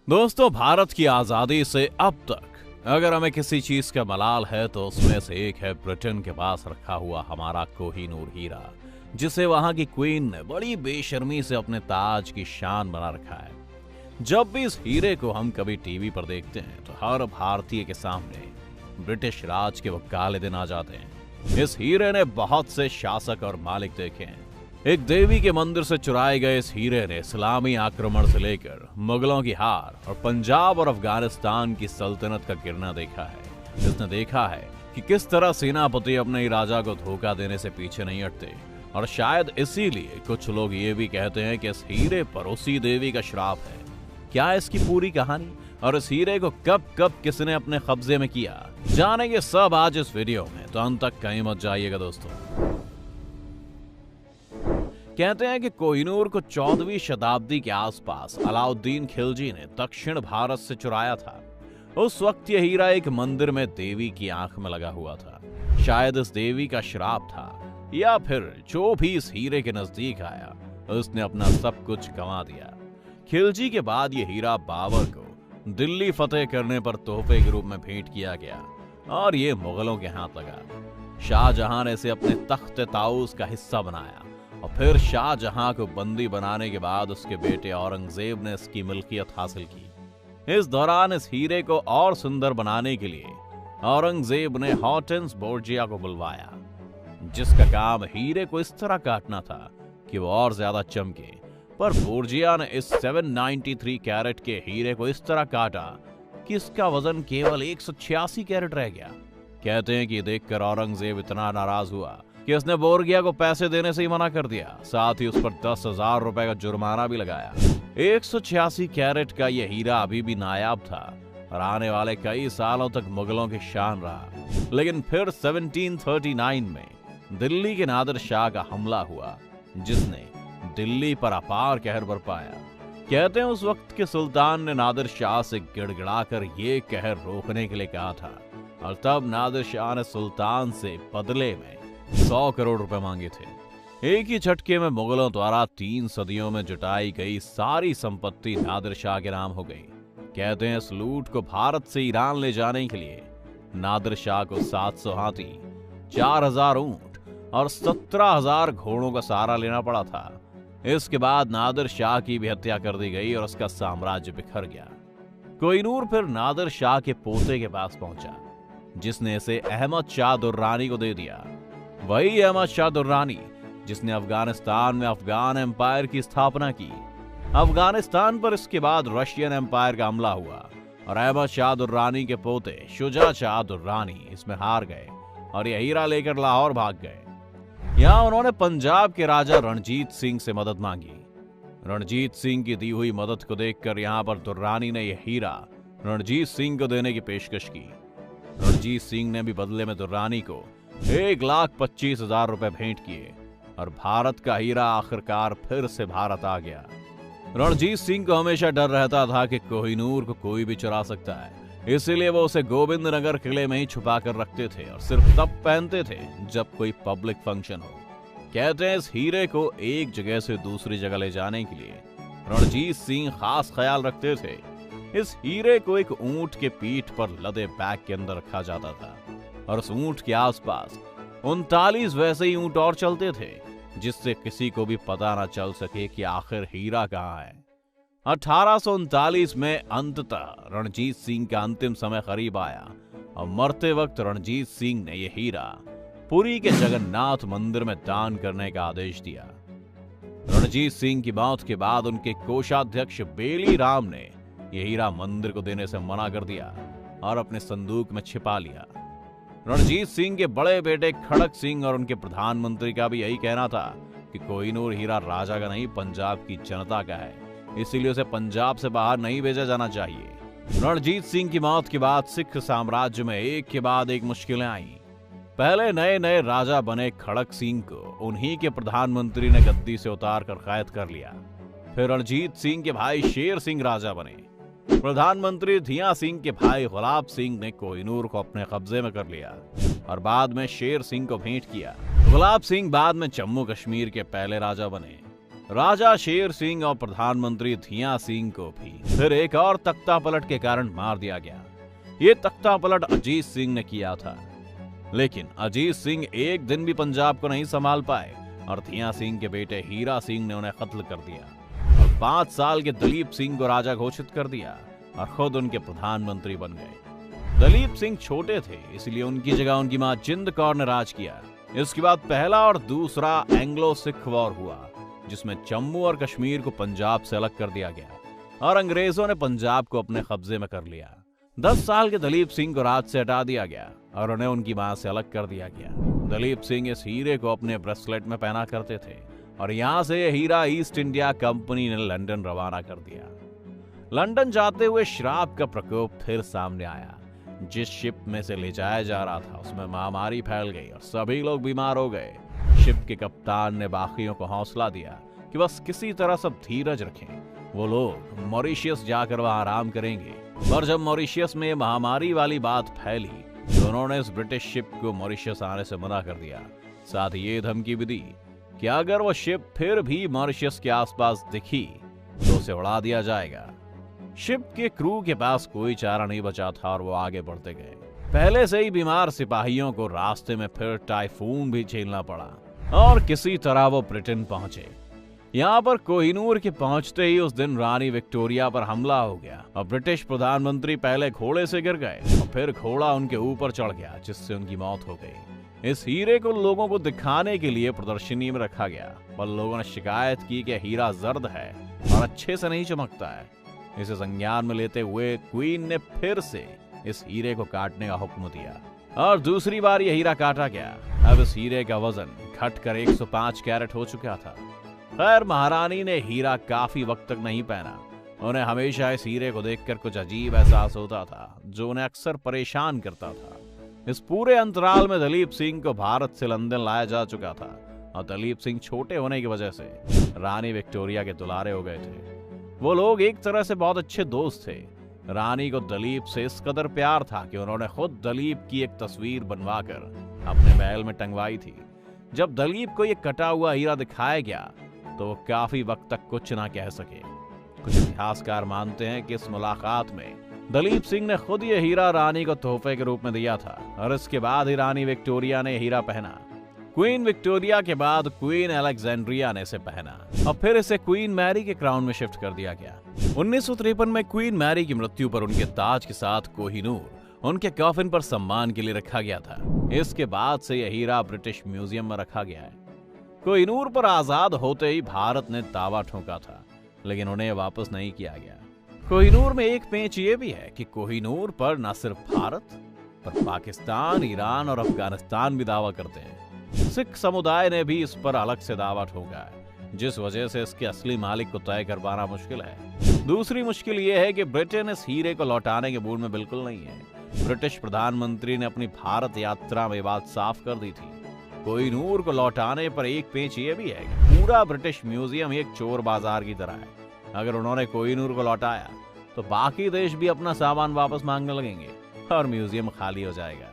दोस्तों, भारत की आजादी से अब तक अगर हमें किसी चीज का मलाल है तो उसमें से एक है ब्रिटेन के पास रखा हुआ हमारा कोहिनूर हीरा, जिसे वहां की क्वीन ने बड़ी बेशर्मी से अपने ताज की शान बना रखा है। जब भी इस हीरे को हम कभी टीवी पर देखते हैं तो हर भारतीय के सामने ब्रिटिश राज के वो काले दिन आ जाते हैं। इस हीरे ने बहुत से शासक और मालिक देखे हैं। एक देवी के मंदिर से चुराए गए इस हीरे ने इस्लामी आक्रमण से लेकर मुगलों की हार और पंजाब और अफगानिस्तान की सल्तनत का गिरना देखा है। इसने देखा है कि किस तरह सेनापति अपने ही राजा को धोखा देने से पीछे नहीं हटते, और शायद इसीलिए कुछ लोग ये भी कहते हैं कि इस हीरे पर उसी देवी का श्राप है। क्या है इसकी पूरी कहानी और इस हीरे को कब कब किसने अपने कब्जे में किया, जानेंगे सब आज इस वीडियो में, तो अंत तक कहीं मत जाइएगा दोस्तों। कहते हैं कि कोहिनूर को 14वीं शताब्दी के आसपास अलाउद्दीन खिलजी ने दक्षिण भारत से चुराया था। उस वक्त यह हीरा एक मंदिर में देवी की आंख में लगा हुआ था। शायद इस देवी का श्राप था, या फिर जो भी इस हीरे के नजदीक आया उसने अपना सब कुछ गंवा दिया। खिलजी के बाद यह हीरा बाबर को दिल्ली फतेह करने पर तोहफे के रूप में भेंट किया गया और ये मुगलों के हाथ लगा। शाहजहां ने इसे अपने तख्त ताऊस का हिस्सा बनाया और फिर शाहजहां को बंदी बनाने के बाद उसके बेटे औरंगजेब ने इसकी मिल्कियत हासिल की। इस दौरान इस हीरे को और सुंदर बनाने के लिए औरंगजेब ने हॉर्टेंस बोर्जिया को बुलवाया, जिसका काम हीरे को इस तरह काटना था कि वो और ज्यादा चमके। पर बोर्जिया ने इस 793 कैरेट के हीरे को इस तरह काटा कि इसका वजन केवल 186 कैरेट रह गया। कहते हैं कि देखकर औरंगजेब इतना नाराज हुआ कि उसने बोर्गिया को पैसे देने से ही मना कर दिया, साथ ही उस पर 10,000 रुपए का जुर्माना भी लगाया। 186 कैरेट का यह हीरा अभी भी नायाब था और आने वाले कई सालों तक मुगलों की शान रहा। लेकिन फिर 1739 में दिल्ली के नादिर शाह का हमला हुआ, जिसने दिल्ली पर अपार कहर बरपाया। कहते हैं उस वक्त के सुल्तान ने नादिर शाह से गिड़गिड़ाकर ये कहर रोकने के लिए कहा था, और तब नादिर शाह ने सुल्तान से बदले में 100 करोड़ रुपए मांगे थे। एक ही झटके में मुगलों द्वारा 3 सदियों में जुटाई गई सारी संपत्ति नादिर शाह के नाम हो गई। कहते हैं इस लूट को भारत से ईरान ले जाने के लिए नादिर शाह को 700 हाथी, 4000 ऊंट और 17,000 घोड़ों का सहारा लेना पड़ा था। इसके बाद नादिर शाह की भी हत्या कर दी गई और उसका साम्राज्य बिखर गया। कोहिनूर फिर नादिर शाह के पोते के पास पहुंचा, जिसने इसे अहमद शाह दुर्रानी को दे दिया। वही अहमद शाह दुर्रानी जिसने अफगानिस्तान में अफगान एम्पायर की स्थापना की। अफगानिस्तान पर इसके बाद रशियन एम्पायर का हमला हुआ और अहमद शाह दुर्रानी के पोते शुजा शाह दुर्रानी इसमें हार गए और यह हीरा लेकर लाहौर भाग गए। यहां उन्होंने पंजाब के राजा रणजीत सिंह से मदद मांगी। रणजीत सिंह की दी हुई मदद को देखकर यहां पर दुर्रानी ने यह हीरा रणजीत सिंह को देने की पेशकश की। रणजीत सिंह ने भी बदले में दुर्रानी को 1,25,000 रुपए भेंट किए और भारत का हीरा आखिरकार फिर से भारत आ गया। रणजीत सिंह को हमेशा डर रहता था कि कोहिनूर को कोई भी चुरा सकता है, इसीलिए वो उसे गोविंद नगर किले में ही छुपा कर रखते थे और सिर्फ तब पहनते थे जब कोई पब्लिक फंक्शन हो। कहते हैं इस हीरे को एक जगह से दूसरी जगह ले जाने के लिए रणजीत सिंह खास ख्याल रखते थे। इस हीरे को एक ऊंट के पीठ पर लदे बैग के अंदर रखा जाता था और उस ऊंट के आसपास 39 वैसे ही ऊंट और चलते थे, जिससे किसी को भी पता न चल सके कि आखिर हीरा कहाँ है। 1839 में अंततः रणजीत सिंह का अंतिम समय करीब आया और मरते वक्त रणजीत सिंह ने यह हीरा पुरी के जगन्नाथ मंदिर में दान करने का आदेश दिया। रणजीत सिंह की मौत के बाद उनके कोषाध्यक्ष बेली राम ने यह हीरा मंदिर को देने से मना कर दिया और अपने संदूक में छिपा लिया। रणजीत सिंह के बड़े बेटे खड़क सिंह और उनके प्रधानमंत्री का भी यही कहना था कि कोहिनूर हीरा राजा का नहीं, पंजाब की जनता का है, इसीलिए उसे पंजाब से बाहर नहीं भेजा जाना चाहिए। रणजीत सिंह की मौत के बाद सिख साम्राज्य में एक के बाद एक मुश्किलें आईं। पहले नए नए राजा बने खड़क सिंह को उन्हीं के प्रधानमंत्री ने गद्दी से उतार कर कैद कर लिया। फिर रणजीत सिंह के भाई शेर सिंह राजा बने। प्रधानमंत्री धिया सिंह के भाई गुलाब सिंह ने कोहिनूर को अपने कब्जे में कर लिया और बाद में शेर सिंह को भेंट किया। गुलाब सिंह बाद में जम्मू कश्मीर के पहले राजा बने। राजा शेर सिंह और प्रधानमंत्री धिया सिंह को भी फिर एक और तख्ता पलट के कारण मार दिया गया। ये तख्ता पलट अजीत सिंह ने किया था, लेकिन अजीत सिंह एक दिन भी पंजाब को नहीं संभाल पाए और धिया सिंह के बेटे हीरा सिंह ने उन्हें कत्ल कर दिया और 5 साल के दलीप सिंह को राजा घोषित कर दिया और खुद उनके प्रधानमंत्री बन गए। दलीप सिंह छोटे थे, इसलिए उनकी जगह उनकी मां जिंद कौर ने राज किया। इसके बाद पहला और दूसरा एंग्लो सिख वॉर हुआ, जिसमें जम्मू और कश्मीर को पंजाब से अलग कर दिया गया और अंग्रेजों ने पंजाब को अपने कब्जे में कर लिया। 10 साल के दलीप सिंह को राज से हटा दिया गया और उन्हें उनकी मां से अलग कर दिया गया। दलीप सिंह इस हीरे को अपने ब्रेसलेट में पहना करते थे और यहां से यह हीरा ईस्ट इंडिया कंपनी ने लंदन रवाना कर दिया। लंदन जाते हुए शराब का प्रकोप फिर सामने आया। जिस शिप में से ले जाया जा रहा था उसमें महामारी फैल गई और सभी लोग बीमार हो गए। शिप के कप्तान ने बाकियों को हौसला दिया कि बस किसी तरह सब धीरज रखें, वो लोग मॉरिशस जाकर वहां आराम करेंगे। पर जब मॉरिशस में महामारी वाली बात फैली तो उन्होंने इस ब्रिटिश शिप को मॉरिशस आने से मना कर दिया। साथ ही ये धमकी भी दी कि अगर वो शिप फिर भी मॉरिशस के आसपास दिखी तो उसे उड़ा दिया जाएगा। शिप के क्रू के पास कोई चारा नहीं बचा था और वो आगे बढ़ते गए। पहले से ही बीमार सिपाहियों को रास्ते में फिर टाइफून भी झेलना पड़ा और किसी तरह वो ब्रिटेन पहुंचे। यहाँ पर कोहिनूर के पहुंचते ही उस दिन रानी विक्टोरिया पर हमला हो गया और ब्रिटिश प्रधानमंत्री पहले घोड़े से गिर गए और फिर घोड़ा उनके ऊपर चढ़ गया, जिससे उनकी मौत हो गई। इस हीरे को लोगों को दिखाने के लिए प्रदर्शनी में रखा गया, पर लोगों ने शिकायत की कि हीरा जर्द है और अच्छे से नहीं चमकता है। इसे संज्ञान में लेते हुए क्वीन ने फिर से इस हीरे को काटने का हुक्म दिया और दूसरी बार यह हीरा काटा गया। अब इस हीरे का वजन घटकर 105 कैरेट हो चुका था। खैर, महारानी ने हीरा काफी वक्त तक नहीं पहना। उन्हें हमेशा इस हीरे को देखकर कुछ अजीब एहसास होता था, जो उन्हें अक्सर परेशान करता था। इस पूरे अंतराल में दलीप सिंह को भारत से लंदन लाया जा चुका था और दलीप सिंह छोटे होने की वजह से रानी विक्टोरिया के दुलारे हो गए थे। वो लोग एक तरह से बहुत अच्छे दोस्त थे। रानी को दलीप से इस कदर प्यार था कि उन्होंने खुद दलीप की एक तस्वीर बनवाकर अपने महल में टंगवाई थी। जब दलीप को यह कटा हुआ हीरा दिखाया गया तो वो काफी वक्त तक कुछ ना कह सके। कुछ इतिहासकार मानते हैं कि इस मुलाकात में दलीप सिंह ने खुद ये हीरा रानी को तोहफे के रूप में दिया था और इसके बाद ही रानी विक्टोरिया ने हीरा पहना। क्वीन विक्टोरिया के बाद क्वीन अलेक्जेंड्रिया ने इसे पहना और फिर इसे क्वीन मैरी के क्राउन में शिफ्ट कर दिया गया। 1953 में क्वीन मैरी की मृत्यु पर उनके ताज के साथ कोहिनूर उनके कॉफिन पर सम्मान के लिए रखा गया था। इसके बाद से यह हीरा ब्रिटिश म्यूजियम में रखा गया है। कोहिनूर पर आजाद होते ही भारत ने दावा ठोका था, लेकिन उन्हें वापस नहीं किया गया। कोहिनूर में एक पेंच ये भी है कि कोहिनूर पर न सिर्फ भारत पर पाकिस्तान, ईरान और अफगानिस्तान भी दावा करते हैं। सिख समुदाय ने भी इस पर अलग से दावा ठोका है, जिस वजह से इसके असली मालिक को तय कर पाना मुश्किल है। दूसरी मुश्किल यह है कि ब्रिटेन इस हीरे को लौटाने के मूड में बिल्कुल नहीं है। ब्रिटिश प्रधानमंत्री ने अपनी भारत यात्रा में बात साफ कर दी थी। कोहिनूर को लौटाने पर एक पेंच ये भी है कि पूरा ब्रिटिश म्यूजियम एक चोर बाजार की तरह है। अगर उन्होंने कोहिनूर को लौटाया तो बाकी देश भी अपना सामान वापस मांगने लगेंगे और म्यूजियम खाली हो जाएगा।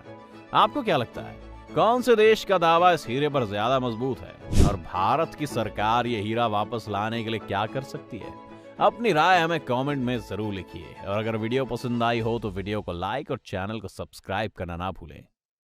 आपको क्या लगता है, कौन से देश का दावा इस हीरे पर ज्यादा मजबूत है और भारत की सरकार ये हीरा वापस लाने के लिए क्या कर सकती है? अपनी राय हमें कमेंट में जरूर लिखिए और अगर वीडियो पसंद आई हो तो वीडियो को लाइक और चैनल को सब्सक्राइब करना ना भूलें।